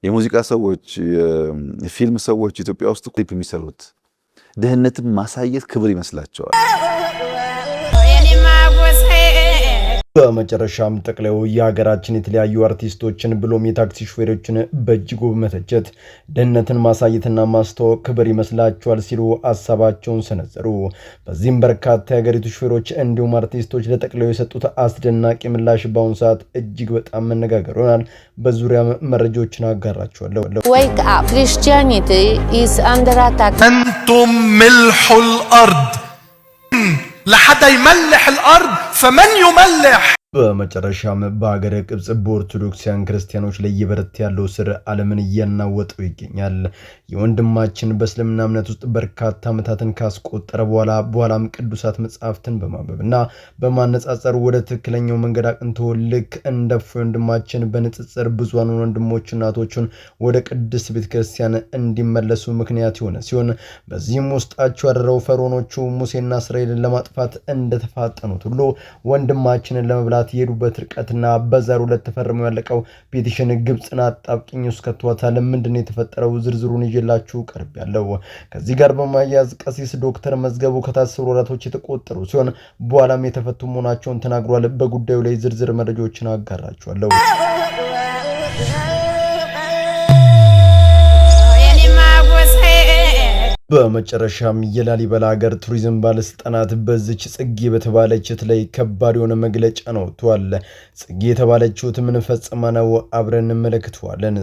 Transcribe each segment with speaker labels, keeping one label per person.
Speaker 1: የሙዚቃ ሰዎች የፊልም ሰዎች ኢትዮጵያ ውስጥ ክሊፕ የሚሰሩት ደህንነትን ማሳየት ክብር ይመስላቸዋል።
Speaker 2: በመጨረሻም ጠቅላዩ የሀገራችን የተለያዩ አርቲስቶችን ብሎም የታክሲ ሹፌሮችን በእጅጉ በመተቸት ደህንነትን ማሳየትና ማስተዋወቅ ክብር ይመስላቸዋል ሲሉ ሀሳባቸውን ሰነዘሩ። በዚህም በርካታ የሀገሪቱ ሹፌሮች እንዲሁም አርቲስቶች ለጠቅላዩ የሰጡት አስደናቂ ምላሽ በአሁኑ ሰዓት እጅግ በጣም መነጋገር ሆኗል። በዙሪያ መረጃዎችን አጋራቸዋለሁ።
Speaker 3: Wake up. Christianity is under attack.
Speaker 4: أنتم ملح الأرض لحتى يملح الأرض فمن يملح.
Speaker 2: በመጨረሻም በሀገረ ግብጽ በኦርቶዶክሳውያን ክርስቲያኖች ላይ የበረታ ያለው ስር ዓለምን እያናወጠው ይገኛል። የወንድማችን በእስልምና እምነት ውስጥ በርካታ ዓመታትን ካስቆጠረ በኋላም ቅዱሳት መጻሕፍትን በማንበብና በማነጻጸር ወደ ትክክለኛው መንገድ አቅንቶ ልክ እንደ ወንድማችን በንጽጽር ብዙሃን ወንድሞችና እናቶቹን ወደ ቅድስት ቤተክርስቲያን እንዲመለሱ ምክንያት የሆነ ሲሆን በዚህም ውስጣቸው ያደረው ፈርዖኖቹ ሙሴና እስራኤልን ለማጥፋት እንደተፋጠኑት ሁሉ ወንድማችንን ለመብላት የሄዱበት ርቀትና በዛሬው ዕለት ተፈርመው ያለቀው ፔቲሽን ግብጽን አጣብቂኝ ውስጥ ከቷታል። ምንድነው የተፈጠረው? ዝርዝሩን ይዤላችሁ ቀርቤያለሁ። ከዚህ ጋር በማያያዝ ቀሲስ ዶክተር መዝገቡ ከታሰሩ ወራቶች የተቆጠሩ ሲሆን በኋላም የተፈቱ መሆናቸውን ተናግሯል። በጉዳዩ ላይ ዝርዝር መረጃዎችን አጋራችኋለሁ። በመጨረሻም የላሊበላ ሀገር ቱሪዝም ባለስልጣናት በዚች ጽጌ በተባለችት ላይ ከባድ የሆነ መግለጫ ነው ወጥቷል። ጽጌ የተባለችት ምን ፈጽማ ነው? አብረን እንመለከተዋለን።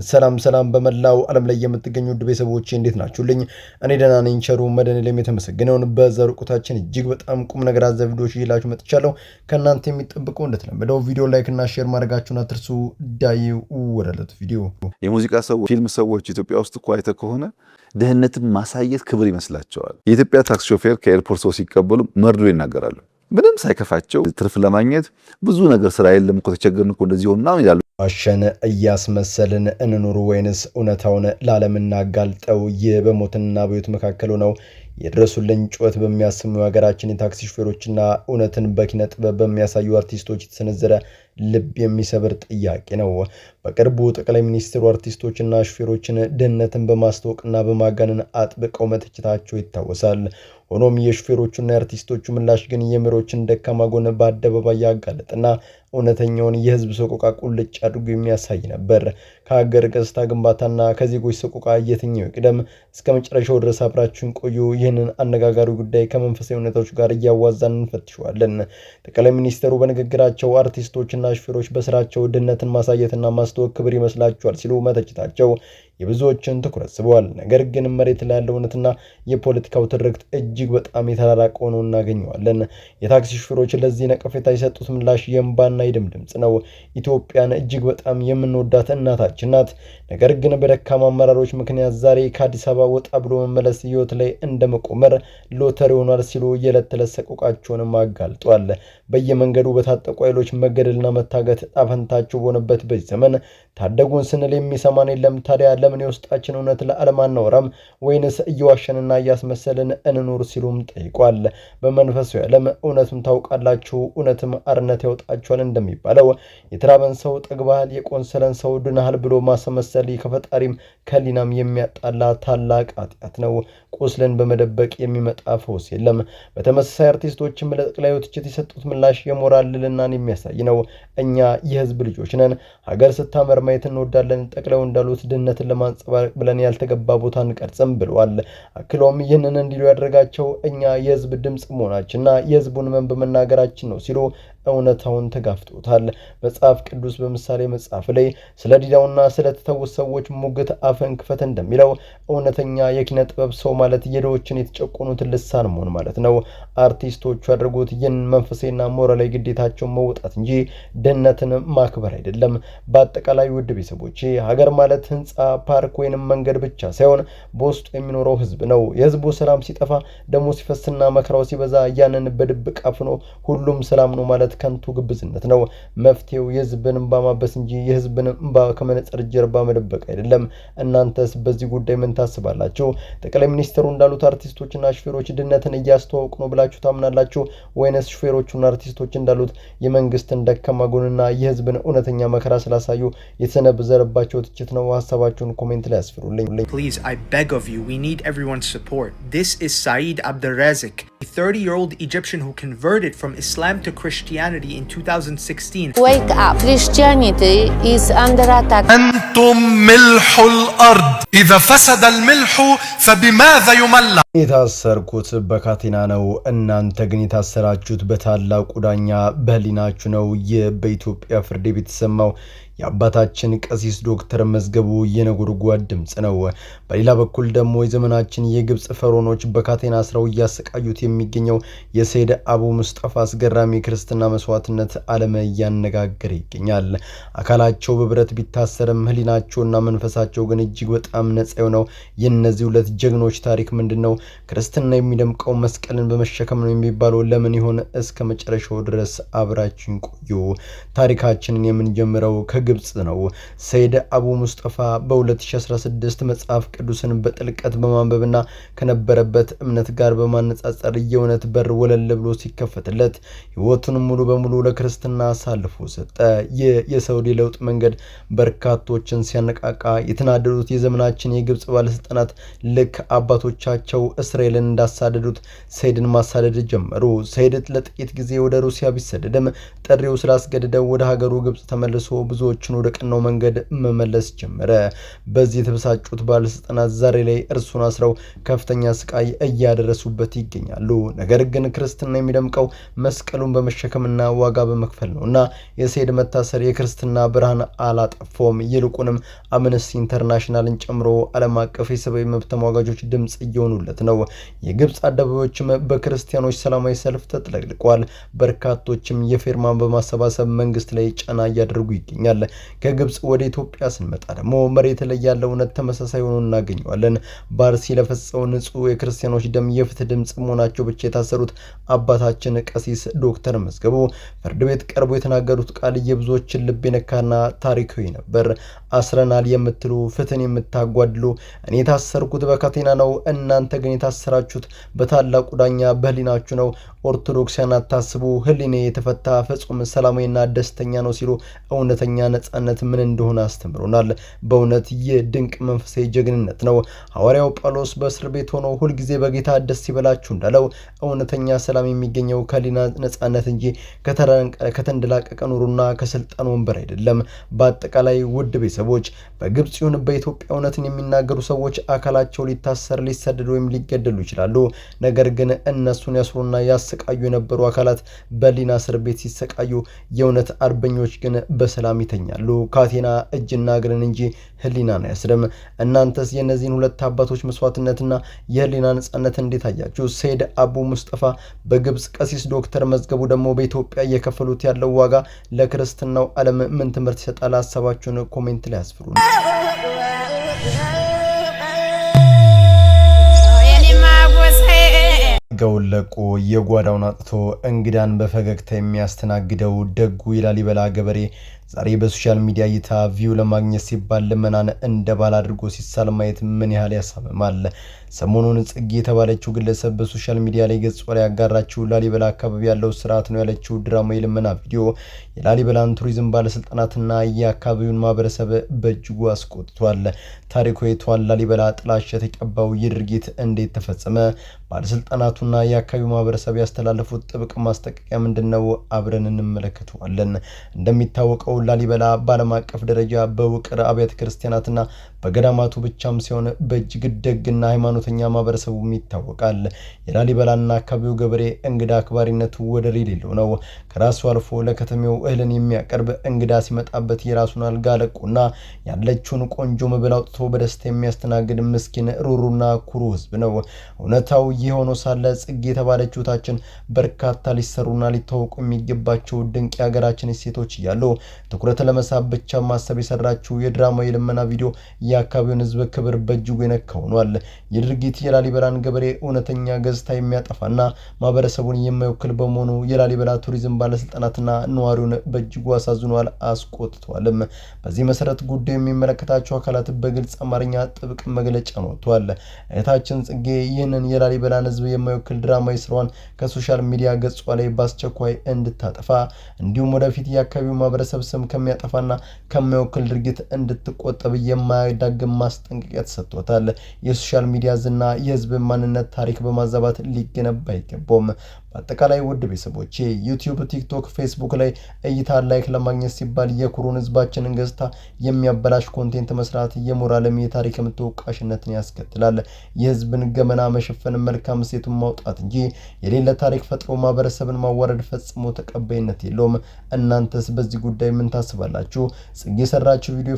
Speaker 2: ሰላም በመላው ዓለም ላይ የምትገኙ ውድ ቤተሰቦቼ እንዴት ናችሁልኝ? እኔ ደህና ነኝ። ቸሩ መድኃኔዓለም የተመሰገነውን በዛሬው ቆይታችን እጅግ በጣም ቁም ነገር አዘል ቪዲዮዎች ይዤላችሁ መጥቻለሁ። ከእናንተ የሚጠብቀው እንደተለመደው ቪዲዮ ላይክ እና ሼር ማድረጋችሁን አትርሱ። ዳይ ወረለት ቪዲዮ
Speaker 1: የሙዚቃ ሰዎች ፊልም ሰዎች ኢትዮጵያ ውስጥ እኮ አይተህ ከሆነ ደህንነትን ማሳየት ክብር ይመስላቸዋል። የኢትዮጵያ ታክሲ ሾፌር ከኤርፖርት ሰው ሲቀበሉ መርዶ ይናገራሉ። ምንም ሳይከፋቸው ትርፍ ለማግኘት ብዙ ነገር ስራ የለም እኮ ተቸገርን እኮ እንደዚህ ሆና ይላሉ።
Speaker 2: አሸን እያስመሰልን እንኑር ወይንስ እውነታውን ለዓለም እናጋልጠው? ይህ በሞትና በሕይወት መካከል ሆነው የድረሱልኝ ጩኸት በሚያሰሙ ሀገራችን የታክሲ ሹፌሮችና እውነትን በኪነ ጥበብ በሚያሳዩ አርቲስቶች የተሰነዘረ ልብ የሚሰብር ጥያቄ ነው። በቅርቡ ጠቅላይ ሚኒስትሩ አርቲስቶችና ሹፌሮችን ደህንነትን በማስተዋወቅና በማጋነን አጥብቀው መተቸታቸው ይታወሳል። ሆኖም የሹፌሮቹና የአርቲስቶቹ ምላሽ ግን የመሪዎችን ደካማ ጎን በአደባባይ ያጋለጠና እውነተኛውን የህዝብ ሰቆቃ ቁልጭ አድርጎ የሚያሳይ ነበር። ከሀገር ገጽታ ግንባታና ከዜጎች ሰቆቃ የትኛው ይቅደም? እስከ መጨረሻው ድረስ አብራችሁን ቆዩ። ይህንን አነጋጋሪ ጉዳይ ከመንፈሳዊ እውነቶች ጋር እያዋዛን እንፈትሸዋለን። ጠቅላይ ሚኒስትሩ በንግግራቸው አርቲስቶችና ሹፌሮች በስራቸው ደህንነትን ማሳየትና ማስተዋወቅ ክብር ይመስላቸዋል ሲሉ መተቸታቸው የብዙዎችን ትኩረት ስበዋል። ነገር ግን መሬት ላይ ያለው እውነትና የፖለቲካው ትርክት እጅግ በጣም የተራራቀ ሆኖ እናገኘዋለን። የታክሲ ሹፌሮች ለዚህ ነቀፌታ የሰጡት ምላሽ የእንባና የደም ድምጽ ነው። ኢትዮጵያን እጅግ በጣም የምንወዳት እናታችን ናት። ነገር ግን በደካማ አመራሮች ምክንያት ዛሬ ከአዲስ አበባ ወጣ ብሎ መመለስ ህይወት ላይ እንደመቆመር ሎተሪ ሆኗል ሲሉ የዕለት ተዕለት ሰቆቃቸውንም አጋልጧል። በየመንገዱ በታጠቁ ኃይሎች መገደልና መታገት ጣፈንታቸው በሆነበት በዚህ ዘመን ታደጉን ስንል የሚሰማን የለም። ታዲያ ለምን የውስጣችን እውነት ለዓለም አናወራም? ወይንስ እየዋሸንና እያስመሰልን እንኑር ሲሉም ጠይቋል። በመንፈሳዊ ዓለም እውነቱን ታውቃላችሁ፣ እውነትም አርነት ያወጣችኋል እንደሚባለው የተራበን ሰው ጠግባል፣ የቆሰለን ሰው ድናሃል ብሎ ማስመሰል ከፈጣሪም ከሊናም የሚያጣላ ታላቅ ኃጢአት ነው። ቁስልን በመደበቅ የሚመጣ ፈውስ የለም። በተመሳሳይ አርቲስቶችም ለጠቅላዩ ትችት የሰጡት ምላሽ የሞራል ልዕልናን የሚያሳይ ነው። እኛ የህዝብ ልጆች ነን፣ ሀገር ስታመር ማየት እንወዳለን። ጠቅላዩ እንዳሉት ድህነትን ለማንጸባረቅ ብለን ያልተገባ ቦታ እንቀርጽም ብለዋል። አክሎም ይህንን እንዲሉ ያደረጋቸው እኛ የህዝብ ድምጽ መሆናችንና የህዝቡን መን በመናገራችን ነው ሲሉ እውነታውን ተጋፍጦታል። መጽሐፍ ቅዱስ በምሳሌ መጽሐፍ ላይ ስለ ዲዳውና ስለ ተተውት ሰዎች ሙግት አፈን ክፈት እንደሚለው እውነተኛ የኪነ ጥበብ ሰው ማለት የድሆችን የተጨቆኑትን ልሳን መሆን ማለት ነው። አርቲስቶቹ ያደርጉት ይህን መንፈሳዊና ሞራላዊ ግዴታቸውን መውጣት እንጂ ድህነትን ማክበር አይደለም። በአጠቃላይ ውድ ቤተሰቦቼ ሀገር ማለት ህንፃ፣ ፓርክ ወይንም መንገድ ብቻ ሳይሆን በውስጡ የሚኖረው ህዝብ ነው። የህዝቡ ሰላም ሲጠፋ፣ ደሞ ሲፈስና መከራው ሲበዛ ያንን በድብቅ አፍኖ ሁሉም ሰላም ነው ማለት እምነት ከንቱ ግብዝነት ነው። መፍትሄው የህዝብን እንባ ማበስ እንጂ የህዝብን እንባ ከመነጽር ጀርባ መደበቅ አይደለም። እናንተስ በዚህ ጉዳይ ምን ታስባላችሁ? ጠቅላይ ሚኒስትሩ እንዳሉት አርቲስቶችና ሹፌሮች ድህነትን እያስተዋወቁ ነው ብላችሁ ታምናላችሁ ወይንስ ሹፌሮቹና አርቲስቶች እንዳሉት የመንግስትን ደካማ ጎንና የህዝብን እውነተኛ መከራ ስላሳዩ የተሰነዘረባቸው ትችት ነው? ሀሳባችሁን ኮሜንት ላይ አስፍሩልኝ።
Speaker 5: Please, I beg of you, we need everyone's support. This is Saeed Abdelrazik, a 30-year-old Egyptian who converted from Islam to Christianity in 2016.
Speaker 3: Wake up. Christianity is under attack.
Speaker 4: أنتم ملح الأرض إذا فسد الملح فبماذا يملح
Speaker 2: የታሰርኩት በካቴና ነው፣ እናንተ ግን የታሰራችሁት በታላቁ ዳኛ በህሊናችሁ ነው። በኢትዮጵያ ፍርድ ቤት የተሰማው የአባታችን ቀሲስ ዶክተር መዝገቡ የነጎድጓድ ድምጽ ነው። በሌላ በኩል ደግሞ የዘመናችን የግብጽ ፈሮኖች በካቴና አስረው እያሰቃዩት የሚገኘው የሰይድ አቡ ሙስጠፋ አስገራሚ ክርስትና መስዋዕትነት ዓለም እያነጋገረ ይገኛል። አካላቸው በብረት ቢታሰርም ህሊናቸውና መንፈሳቸው ግን እጅግ በጣም ነፃ ነው። የእነዚህ ሁለት ጀግኖች ታሪክ ምንድነው? ክርስትና የሚደምቀው መስቀልን በመሸከም ነው የሚባለው ለምን ይሆን? እስከ መጨረሻው ድረስ አብራችሁን ቆዩ። ታሪካችንን የምንጀምረው ግብጽ ነው። ሰይድ አቡ ሙስጠፋ በ2016 መጽሐፍ ቅዱስን በጥልቀት በማንበብና ከነበረበት እምነት ጋር በማነጻጸር የእውነት በር ወለል ብሎ ሲከፈትለት ህይወቱን ሙሉ በሙሉ ለክርስትና አሳልፎ ሰጠ። የሳውዲ ለውጥ መንገድ በርካቶችን ሲያነቃቃ የተናደዱት የዘመናችን የግብጽ ባለስልጣናት ልክ አባቶቻቸው እስራኤልን እንዳሳደዱት ሰይድን ማሳደድ ጀመሩ። ሰይድ ለጥቂት ጊዜ ወደ ሩሲያ ቢሰደድም ጥሪው ስላስገደደው ወደ ሀገሩ ግብጽ ተመልሶ ብዙዎችን ወደ ቀናው መንገድ መመለስ ጀመረ። በዚህ የተበሳጩት ባለስልጣናት ዛሬ ላይ እርሱን አስረው ከፍተኛ ስቃይ እያደረሱበት ይገኛሉ። ነገር ግን ክርስትና የሚደምቀው መስቀሉን በመሸከምና ዋጋ በመክፈል ነውና የሰይድ መታሰር የክርስትና ብርሃን አላጠፋውም። ይልቁንም አምነስቲ ኢንተርናሽናልን ጨምሮ ዓለም አቀፍ የሰብአዊ መብት ተሟጋቾች ድምጽ እየሆኑለት ነው። የግብጽ አደባባዮችም በክርስቲያኖች ሰላማዊ ሰልፍ ተጥለቅልቀዋል። በርካቶችም የፊርማን በማሰባሰብ መንግስት ላይ ጫና እያደረጉ ይገኛል። ከግብጽ ወደ ኢትዮጵያ ስንመጣ ደግሞ መሬት ላይ ያለው እውነት ተመሳሳይ ሆኖ እናገኘዋለን። ባርሲ ለፈጸመው ንጹህ የክርስቲያኖች ደም የፍትህ ድምጽ መሆናቸው ብቻ የታሰሩት አባታችን ቀሲስ ዶክተር መዝገቡ ፍርድ ቤት ቀርቦ የተናገሩት ቃል የብዙዎችን ልብ የነካና ታሪካዊ ነበር። አስረናል የምትሉ ፍትህን የምታጓድሉ እኔ የታሰርኩት በካቴና ነው፣ እናንተ ግን የታሰራችሁት በታላቁ ዳኛ በህሊናችሁ ነው። ኦርቶዶክሳውያን አታስቡ፣ ህሊኔ የተፈታ ፍጹም ሰላማዊና ደስተኛ ነው ሲሉ እውነተኛ ነጻነት ምን እንደሆነ አስተምሮናል። በእውነት የድንቅ መንፈሳዊ ጀግንነት ነው። ሐዋርያው ጳውሎስ በእስር ቤት ሆኖ ሁልጊዜ በጌታ ደስ ይበላችሁ እንዳለው እውነተኛ ሰላም የሚገኘው ከህሊና ነጻነት እንጂ ከተንደላቀቀ ኑሮና ከስልጣን ወንበር አይደለም። በአጠቃላይ ውድ ቤተሰቦች በግብጽ ይሁን በኢትዮጵያ እውነትን የሚናገሩ ሰዎች አካላቸው ሊታሰር፣ ሊሰደድ ወይም ሊገደሉ ይችላሉ። ነገር ግን እነሱን ያስሩና ያሰቃዩ የነበሩ አካላት በህሊና እስር ቤት ሲሰቃዩ የእውነት አርበኞች ግን በሰላም ይተኛሉ። ካቴና እጅና እግርን እንጂ ህሊናን አያስርም። እናንተስ የእነዚህን ሁለት አባቶች መስዋዕትነትና የህሊና ነጻነት እንዴት አያችሁ? ሰይድ አቡ ሙስጠፋ በግብጽ ቀሲስ ዶክተር መዝገቡ ደግሞ በኢትዮጵያ እየከፈሉት ያለው ዋጋ ለክርስትናው ዓለም ምን ትምህርት ይሰጣል? ሀሳባችሁን ኮሜንት ላይ አስፍሩ። ገውን ለቆ የጓዳውን አጥቶ እንግዳን በፈገግታ የሚያስተናግደው ደጉ የላሊበላ ገበሬ ዛሬ በሶሻል ሚዲያ እይታ ቪው ለማግኘት ሲባል ልመናን እንደ ባል አድርጎ ሲሳል ማየት ምን ያህል ያሳምማል። ሰሞኑን ጽጌ የተባለችው ግለሰብ በሶሻል ሚዲያ ላይ ገጽ ላይ ያጋራችው ላሊበላ አካባቢ ያለው ስርዓት ነው ያለችው ድራማ የልመና ቪዲዮ የላሊበላን ቱሪዝም ባለስልጣናትና የአካባቢውን ማህበረሰብ በእጅጉ አስቆጥቷል። ታሪኩ የቷል ላሊበላ ጥላሸት የተቀባው ድርጊት እንዴት ተፈጸመ? ባለስልጣናቱና የአካባቢው ማህበረሰብ ያስተላለፉት ጥብቅ ማስጠንቀቂያ ምንድነው? አብረን እንመለከተዋለን። እንደሚታወቀው ላሊበላ በዓለም አቀፍ ደረጃ በውቅር አብያተ ክርስቲያናትና በገዳማቱ ብቻም ሲሆን በእጅግ ደግና ሃይማኖተኛ ማህበረሰቡም ይታወቃል። የላሊበላና አካባቢው ገበሬ እንግዳ አክባሪነቱ ወደር የሌለው ነው። ከራሱ አልፎ ለከተሜው እህልን የሚያቀርብ እንግዳ ሲመጣበት የራሱን አልጋ ለቁና ያለችውን ቆንጆ መብል አውጥቶ በደስታ የሚያስተናግድ ምስኪን ሩሩና ኩሩ ህዝብ ነው። እውነታው ይህ ሆኖ ሳለ ጽጌ የተባለችው ታችን በርካታ ሊሰሩና ሊታወቁ የሚገባቸው ድንቅ የሀገራችን እሴቶች እያሉ ትኩረት ለመሳብ ብቻ ማሰብ የሰራችው የድራማ የልመና ቪዲዮ የአካባቢውን ህዝብ ክብር በእጅጉ የነካ ሆኗል። የድርጊት የላሊበላን ገበሬ እውነተኛ ገጽታ የሚያጠፋና ማህበረሰቡን የማይወክል በመሆኑ የላሊበላ ቱሪዝም ባለስልጣናትና ነዋሪውን በእጅጉ አሳዝኗል፣ አስቆጥቷልም። በዚህ መሰረት ጉዳዩ የሚመለከታቸው አካላት በግልጽ አማርኛ ጥብቅ መግለጫ ወጥቷል። እህታችን ጽጌ ይህንን የላሊበላን ህዝብ የማይወክል ድራማዊ ስራዋን ከሶሻል ሚዲያ ገጿ ላይ በአስቸኳይ እንድታጠፋ እንዲሁም ወደፊት የአካባቢው ማህበረሰብ ስም ከሚያጠፋና ከማይወክል ድርጊት እንድትቆጠብ የማያዳግም ማስጠንቀቂያ ተሰጥቷታል። የሶሻል ሚዲያ ዝና የህዝብ ማንነት ታሪክ በማዛባት ሊገነባ አይገባም። በአጠቃላይ ውድ ቤተሰቦቼ ዩቲዩብ፣ ቲክቶክ፣ ፌስቡክ ላይ እይታ ላይክ ለማግኘት ሲባል የኩሩን ህዝባችንን ገጽታ የሚያበላሽ ኮንቴንት መስራት የሞራልም የታሪክም ተወቃሽነትን ያስከትላል። የህዝብን ገመና መሸፈን መልካም ሴቱን ማውጣት እንጂ የሌለ ታሪክ ፈጥሮ ማህበረሰብን ማዋረድ ፈጽሞ ተቀባይነት የለውም። እናንተስ በዚህ ጉዳይ ምን ታስባላችሁ? ጽጌ የሰራችው ቪዲዮ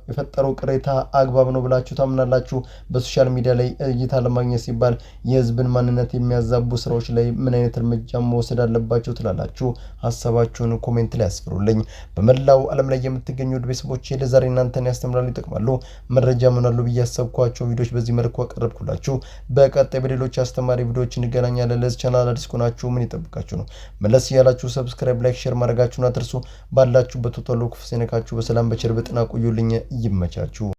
Speaker 2: የፈጠረው ቅሬታ አግባብ ነው ብላችሁ ታምናላችሁ? በሶሻል ሚዲያ ላይ እይታ ለማግኘት ሲባል የህዝብን ማንነት የሚያዛቡ ስራዎች ላይ ምን አይነት እርምጃ መውሰድ አለባቸው ትላላችሁ? ሀሳባችሁን ኮሜንት ላይ አስፍሩልኝ። በመላው ዓለም ላይ የምትገኙ ቤተሰቦቼ ለዛሬ እናንተን ያስተምራሉ፣ ይጠቅማሉ፣ መረጃ ምናሉ ብዬ ያሰብኳቸው ቪዲዮዎች በዚህ መልኩ አቀረብኩላችሁ። በቀጣይ በሌሎች አስተማሪ ቪዲዮዎች እንገናኛለን። ለዚህ ቻናል አዲስ ከሆናችሁ ምን ይጠብቃችሁ ነው? መለስ ያላችሁ ሰብስክራይብ፣ ላይክ፣ ሼር ማድረጋችሁን አትርሱ። ባላችሁበት ሁሉ ክፉ ሳይነካችሁ በሰላም በቸር በጤና ቆዩልኝ። ይመቻችሁ።